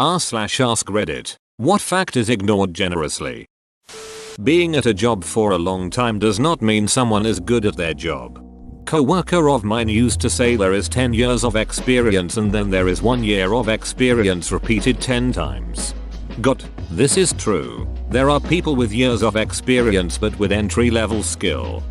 r/ask Reddit. What fact is ignored generously? Being at a job for a long time does not mean someone is good at their job. Coworker of mine used to say there is 10 years of experience and then there is 1 year of experience repeated 10 times. This is true. There are people with years of experience but with entry-level skill.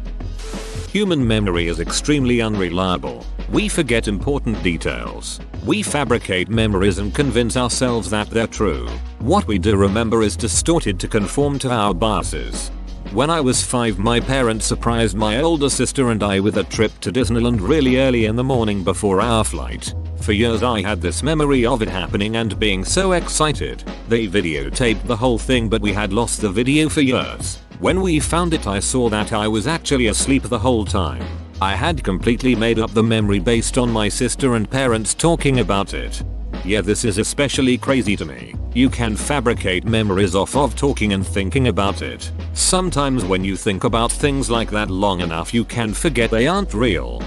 Human memory is extremely unreliable. We forget important details. We fabricate memories and convince ourselves that they're true. What we do remember is distorted to conform to our biases. When I was 5, my parents surprised my older sister and I with a trip to Disneyland really early in the morning before our flight. For years I had this memory of it happening and being so excited. They videotaped the whole thing but we had lost the video for years. When we found it I saw that I was actually asleep the whole time. I had completely made up the memory based on my sister and parents talking about it. Yeah, this is especially crazy to me. You can fabricate memories off of talking and thinking about it. Sometimes when you think about things like that long enough you can forget they aren't real.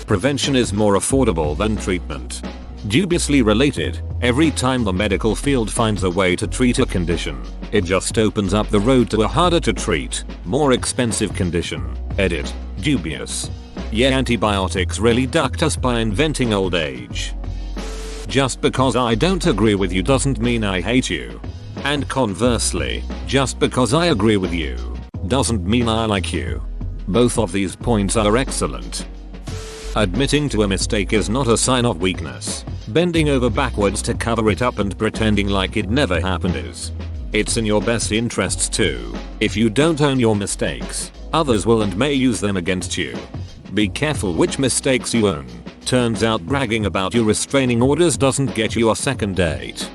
Prevention is more affordable than treatment. Dubiously related, every time the medical field finds a way to treat a condition, it just opens up the road to a harder to treat, more expensive condition. Edit. Dubious. Yeah, antibiotics really ducked us by inventing old age. Just because I don't agree with you doesn't mean I hate you. And conversely, just because I agree with you doesn't mean I like you. Both of these points are excellent. Admitting to a mistake is not a sign of weakness. Bending over backwards to cover it up and pretending like it never happened is. It's in your best interests too. If you don't own your mistakes, others will and may use them against you. Be careful which mistakes you own. Turns out bragging about your restraining orders doesn't get you a second date.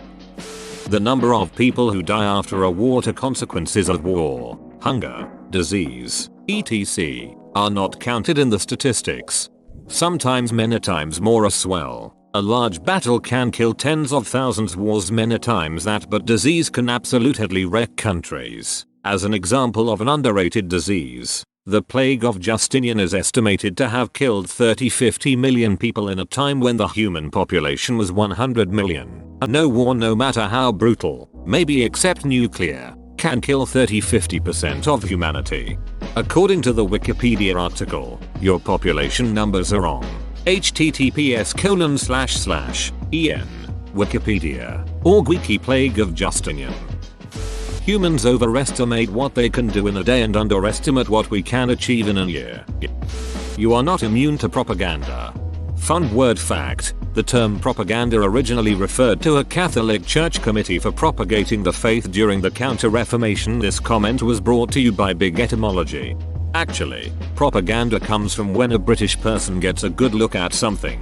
The number of people who die after a war to consequences of war, hunger, disease, etc. are not counted in the statistics. Sometimes many times more as well. A large battle can kill tens of thousands, wars many times that, but disease can absolutely wreck countries. As an example of an underrated disease, the plague of Justinian is estimated to have killed 30-50 million people in a time when the human population was 100 million. No war, no matter how brutal, maybe except nuclear, can kill 30-50% of humanity. According to the Wikipedia article, your population numbers are wrong. https://en Wikipedia.org Wiki Plague of Justinian. Humans overestimate what they can do in a day and underestimate what we can achieve in a year. You are not immune to propaganda. Fun word fact, the term propaganda originally referred to a Catholic Church committee for propagating the faith during the Counter-Reformation. This comment was brought to you by Big Etymology. Actually, propaganda comes from when a British person gets a good look at something.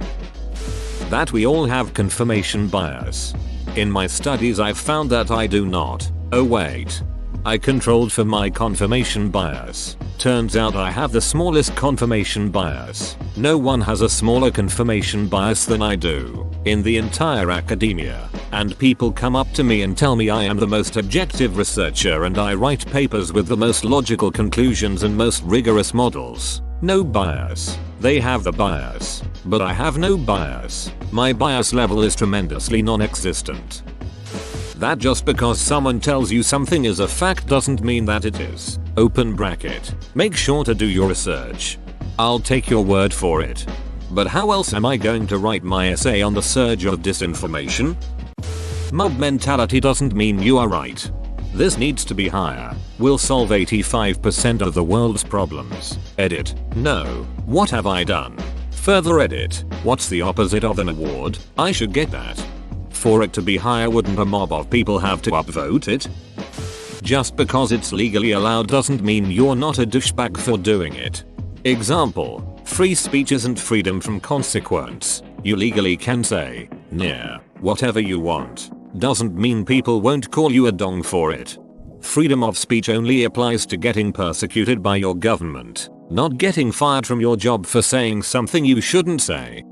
That we all have confirmation bias. In my studies I've found that I do not. Oh wait. I controlled for my confirmation bias. Turns out I have the smallest confirmation bias. No one has a smaller confirmation bias than I do in the entire academia. And people come up to me and tell me I am the most objective researcher and I write papers with the most logical conclusions and most rigorous models. No bias. They have the bias. But I have no bias. My bias level is tremendously non-existent. That just because someone tells you something is a fact doesn't mean that it is. Open bracket. Make sure to do your research. I'll take your word for it. But how else am I going to write my essay on the surge of disinformation? Mob mentality doesn't mean you are right. This needs to be higher. Will solve 85% of the world's problems. Edit. No. What have I done? Further edit. What's the opposite of an award? I should get that. For it to be higher, wouldn't a mob of people have to upvote it? Just because it's legally allowed doesn't mean you're not a douchebag for doing it. Example, free speech isn't freedom from consequence. You legally can say, near, whatever you want. Doesn't mean people won't call you a dong for it. Freedom of speech only applies to getting persecuted by your government, not getting fired from your job for saying something you shouldn't say.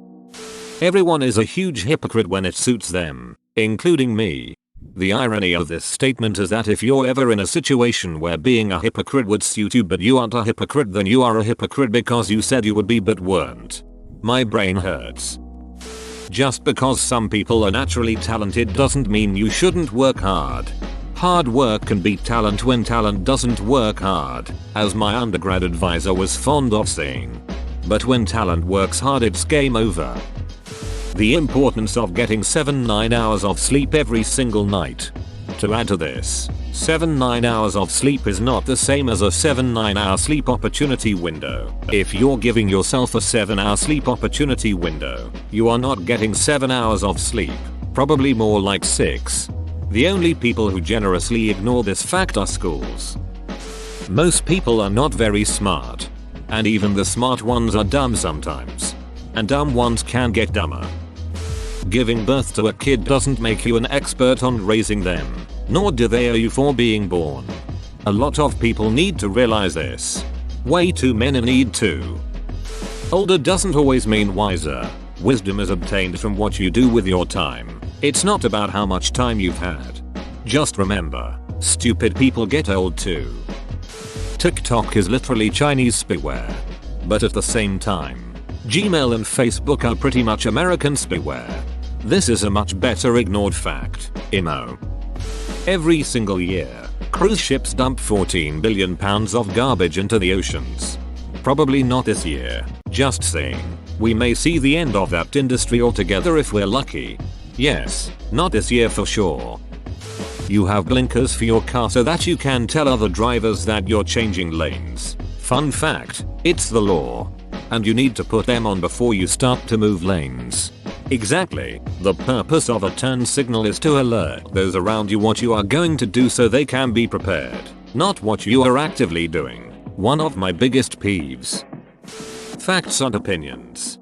Everyone is a huge hypocrite when it suits them, including me. The irony of this statement is that if you're ever in a situation where being a hypocrite would suit you but you aren't a hypocrite, then you are a hypocrite because you said you would be but weren't. My brain hurts. Just because some people are naturally talented doesn't mean you shouldn't work hard. Hard work can beat talent when talent doesn't work hard, as my undergrad advisor was fond of saying. But when talent works hard, it's game over. The importance of getting 7-9 hours of sleep every single night. To add to this, 7-9 hours of sleep is not the same as a 7-9 hour sleep opportunity window. If you're giving yourself a 7-hour sleep opportunity window, you are not getting 7 hours of sleep, probably more like 6. The only people who generously ignore this fact are schools. Most people are not very smart. And even the smart ones are dumb sometimes. And dumb ones can get dumber. Giving birth to a kid doesn't make you an expert on raising them, nor do they owe you for being born. A lot of people need to realize this. Way too many need to. Older doesn't always mean wiser. Wisdom is obtained from what you do with your time. It's not about how much time you've had. Just remember, stupid people get old too. TikTok is literally Chinese spyware. But at the same time, Gmail and Facebook are pretty much American spyware. This is a much better ignored fact. IMO. Every single year, cruise ships dump 14 billion pounds of garbage into the oceans. Probably not this year, just saying. We may see the end of that industry altogether if we're lucky. Yes, not this year for sure. You have blinkers for your car so that you can tell other drivers that you're changing lanes. Fun fact, it's the law. And you need to put them on before you start to move lanes. Exactly, the purpose of a turn signal is to alert those around you what you are going to do so they can be prepared, not what you are actively doing. One of my biggest peeves. Facts and opinions.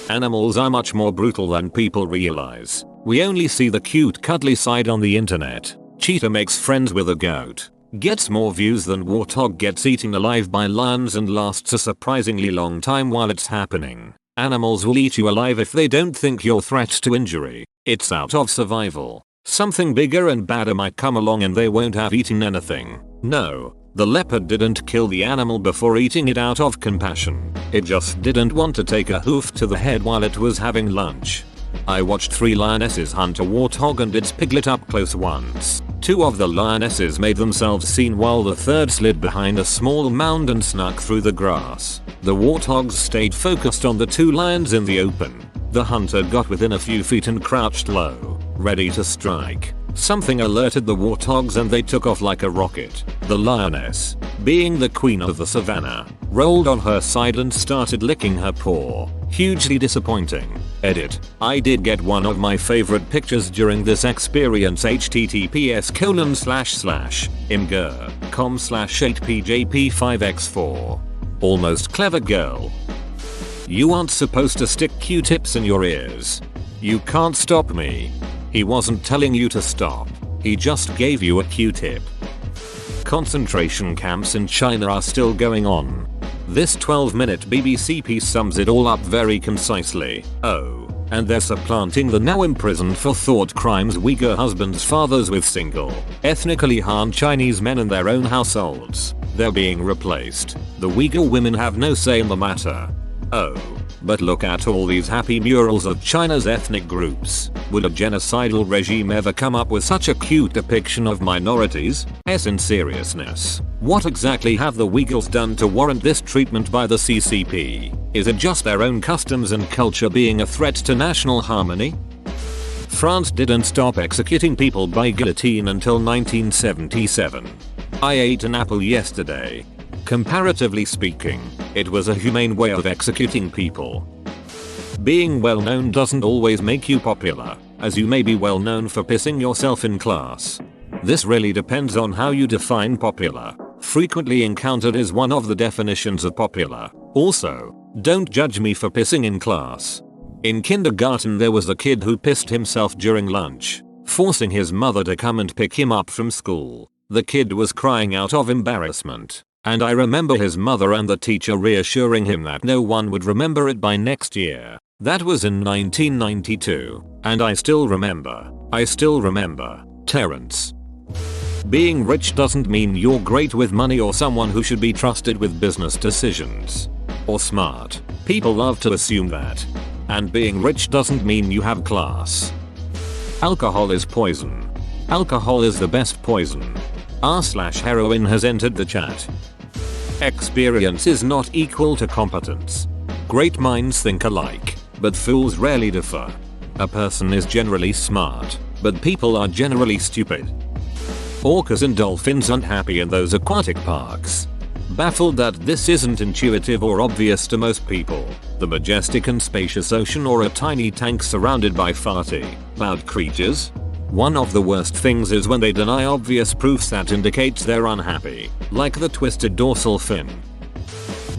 Animals are much more brutal than people realize. We only see the cute cuddly side on the internet. Cheetah makes friends with a goat. Gets more views than warthog gets eaten alive by lions and lasts a surprisingly long time while it's happening. Animals will eat you alive if they don't think you're a threat to injury. It's out of survival. Something bigger and badder might come along and they won't have eaten anything. No, the leopard didn't kill the animal before eating it out of compassion. It just didn't want to take a hoof to the head while it was having lunch. I watched 3 lionesses hunt a warthog and its piglet up close once. 2 of the lionesses made themselves seen while the 3rd slid behind a small mound and snuck through the grass. The warthogs stayed focused on the 2 lions in the open. The hunter got within a few feet and crouched low, ready to strike. Something alerted the warthogs and they took off like a rocket. The lioness, being the queen of the savannah, rolled on her side and started licking her paw. Hugely disappointing. Edit. I did get one of my favorite pictures during this experience. https://imgur.com/8pjp5x4. Almost clever girl. You aren't supposed to stick Q-tips in your ears. You can't stop me. He wasn't telling you to stop. He just gave you a Q-tip. Concentration camps in China are still going on. This 12-minute BBC piece sums it all up very concisely. Oh, and they're supplanting the now imprisoned for thought crimes Uyghur husbands' fathers with single, ethnically Han Chinese men in their own households. They're being replaced. The Uyghur women have no say in the matter. Oh, but look at all these happy murals of China's ethnic groups. Would a genocidal regime ever come up with such a cute depiction of minorities? In seriousness, what exactly have the Uyghurs done to warrant this treatment by the CCP? Is it just their own customs and culture being a threat to national harmony? France didn't stop executing people by guillotine until 1977. I ate an apple yesterday. Comparatively speaking, it was a humane way of executing people. Being well known doesn't always make you popular, as you may be well known for pissing yourself in class. This really depends on how you define popular. Frequently encountered is one of the definitions of popular. Also, don't judge me for pissing in class. In kindergarten there was a kid who pissed himself during lunch, forcing his mother to come and pick him up from school. The kid was crying out of embarrassment. And I remember his mother and the teacher reassuring him that no one would remember it by next year. That was in 1992. And I still remember. Terrence. Being rich doesn't mean you're great with money or someone who should be trusted with business decisions. Or smart. People love to assume that. And being rich doesn't mean you have class. Alcohol is poison. Alcohol is the best poison. R/heroin has entered the chat. Experience is not equal to competence. Great minds think alike, but fools rarely differ. A person is generally smart, but people are generally stupid. Orcas and dolphins aren't happy in those aquatic parks. Baffled that this isn't intuitive or obvious to most people. The majestic and spacious ocean or a tiny tank surrounded by farty, loud creatures? One of the worst things is when they deny obvious proofs that indicates they're unhappy, like the twisted dorsal fin.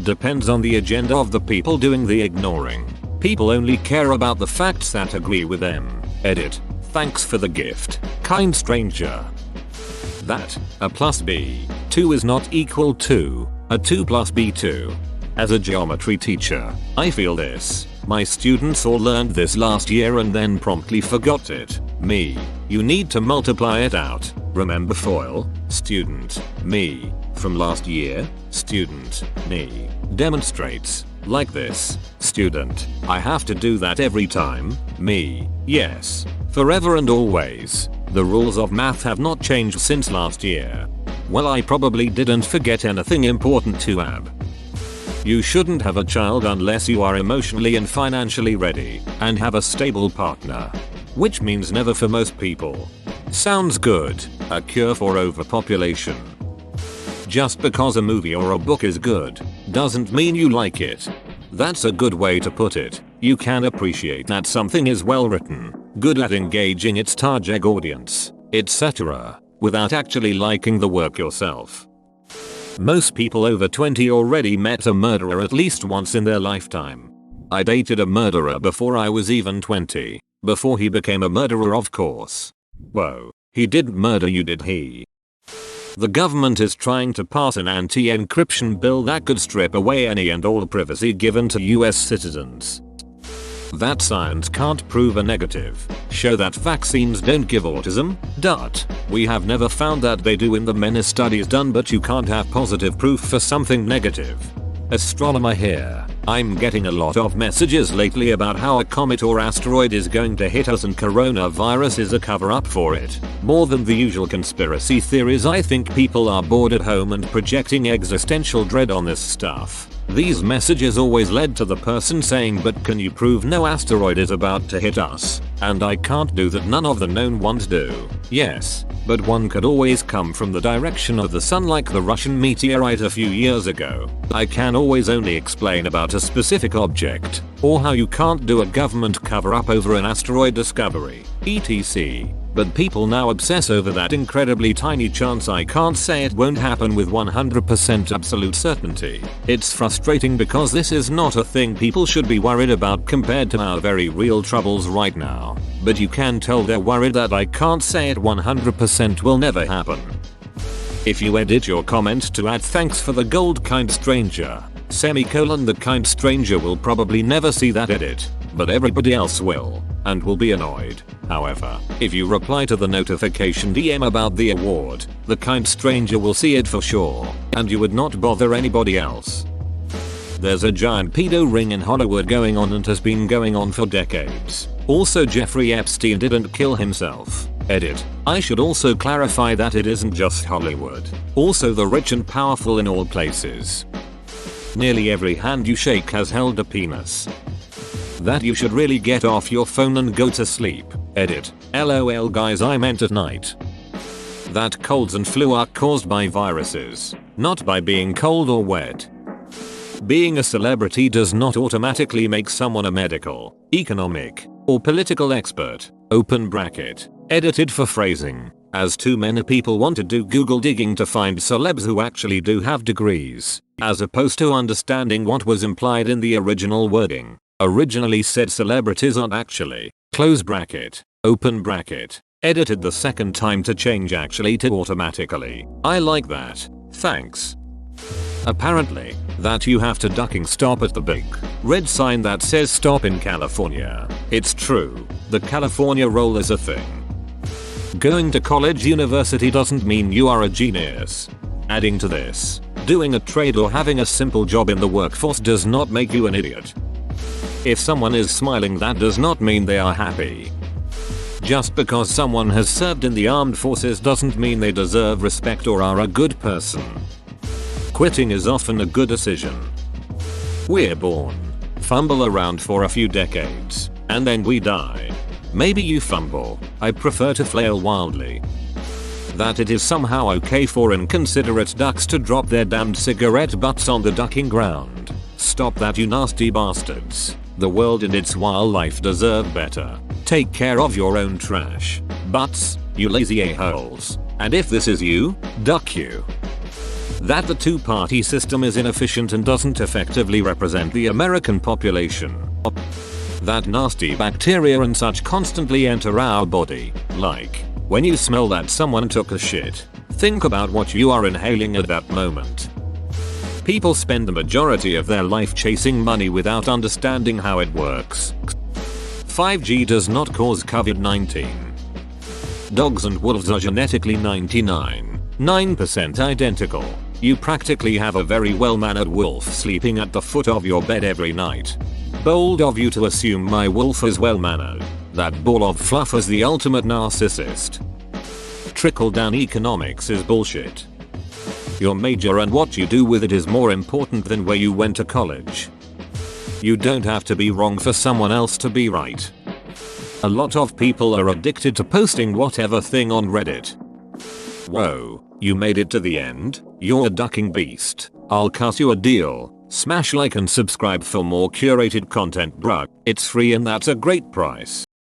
Depends on the agenda of the people doing the ignoring. People only care about the facts that agree with them. Edit. Thanks for the gift, kind stranger. That, a plus b, 2 is not equal to, a 2 plus b2. As a geometry teacher, I feel this. My students all learned this last year and then promptly forgot it. Me. You need to multiply it out. Remember FOIL? Student. Me. From last year? Student. Me. Demonstrates. Like this. Student. I have to do that every time? Me. Yes. Forever and always. The rules of math have not changed since last year. Well, I probably didn't forget anything important to add. You shouldn't have a child unless you are emotionally and financially ready and have a stable partner. Which means never for most people. Sounds good. A cure for overpopulation. Just because a movie or a book is good doesn't mean you like it. That's a good way to put it. You can appreciate that something is well written, good at engaging its target audience, etc., without actually liking the work yourself. Most people over 20 already met a murderer at least once in their lifetime. I dated a murderer before I was even 20. Before he became a murderer, of course. Whoa, he didn't murder you, did he? The government is trying to pass an anti-encryption bill that could strip away any and all privacy given to US citizens. That science can't prove a negative. Show that vaccines don't give autism? We have never found that they do in the many studies done, but you can't have positive proof for something negative. Astronomer here. I'm getting a lot of messages lately about how a comet or asteroid is going to hit us and coronavirus is a cover up for it. More than the usual conspiracy theories, I think people are bored at home and projecting existential dread on this stuff. These messages always led to the person saying, but can you prove no asteroid is about to hit us? And I can't do that, none of the known ones do. Yes, but one could always come from the direction of the sun like the Russian meteorite a few years ago. I can always only explain about a specific object, or how you can't do a government cover up over an asteroid discovery, etc. But people now obsess over that incredibly tiny chance. I can't say it won't happen with 100% absolute certainty. It's frustrating because this is not a thing people should be worried about compared to our very real troubles right now. But you can tell they're worried that I can't say it 100% will never happen. If you edit your comment to add thanks for the gold kind stranger, semicolon, the kind stranger will probably never see that edit, but everybody else will, and will be annoyed. However, if you reply to the notification DM about the award, the kind stranger will see it for sure, and you would not bother anybody else. There's a giant pedo ring in Hollywood going on and has been going on for decades. Also, Jeffrey Epstein didn't kill himself. Edit. I should also clarify that it isn't just Hollywood. Also the rich and powerful in all places. Nearly every hand you shake has held a penis. That you should really get off your phone and go to sleep. Edit. LOL guys, I meant at night. That colds and flu are caused by viruses, not by being cold or wet. Being a celebrity does not automatically make someone a medical, economic, or political expert. Open bracket. Edited for phrasing, as too many people want to do Google digging to find celebs who actually do have degrees, as opposed to understanding what was implied in the original wording. Originally said celebrities aren't actually, close bracket, open bracket, edited the second time to change actually to automatically. I like that, thanks. Apparently, that you have to ducking stop at the big red sign that says stop in California. It's true, the California roll is a thing. Going to college university doesn't mean you are a genius. Adding to this, doing a trade or having a simple job in the workforce does not make you an idiot. If someone is smiling, that does not mean they are happy. Just because someone has served in the armed forces doesn't mean they deserve respect or are a good person. Quitting is often a good decision. We're born, fumble around for a few decades, and then we die. Maybe you fumble, I prefer to flail wildly. That it is somehow okay for inconsiderate ducks to drop their damned cigarette butts on the ducking ground. Stop that, you nasty bastards. The world and its wildlife deserve better. Take care of your own trash butts, you lazy a-holes. And if this is you, duck you. That the two-party system is inefficient and doesn't effectively represent the American population. That nasty bacteria and such constantly enter our body, like when you smell that someone took a shit. Think about what you are inhaling at that moment. People spend the majority of their life chasing money without understanding how it works. 5G does not cause COVID-19. Dogs and wolves are genetically 99.9% identical. You practically have a very well-mannered wolf sleeping at the foot of your bed every night. Bold of you to assume my wolf is well-mannered. That ball of fluff is the ultimate narcissist. Trickle-down economics is bullshit. Your major and what you do with it is more important than where you went to college. You don't have to be wrong for someone else to be right. A lot of people are addicted to posting whatever thing on Reddit. Whoa, you made it to the end? You're a ducking beast. I'll cut you a deal. Smash like and subscribe for more curated content, bruh. It's free and that's a great price.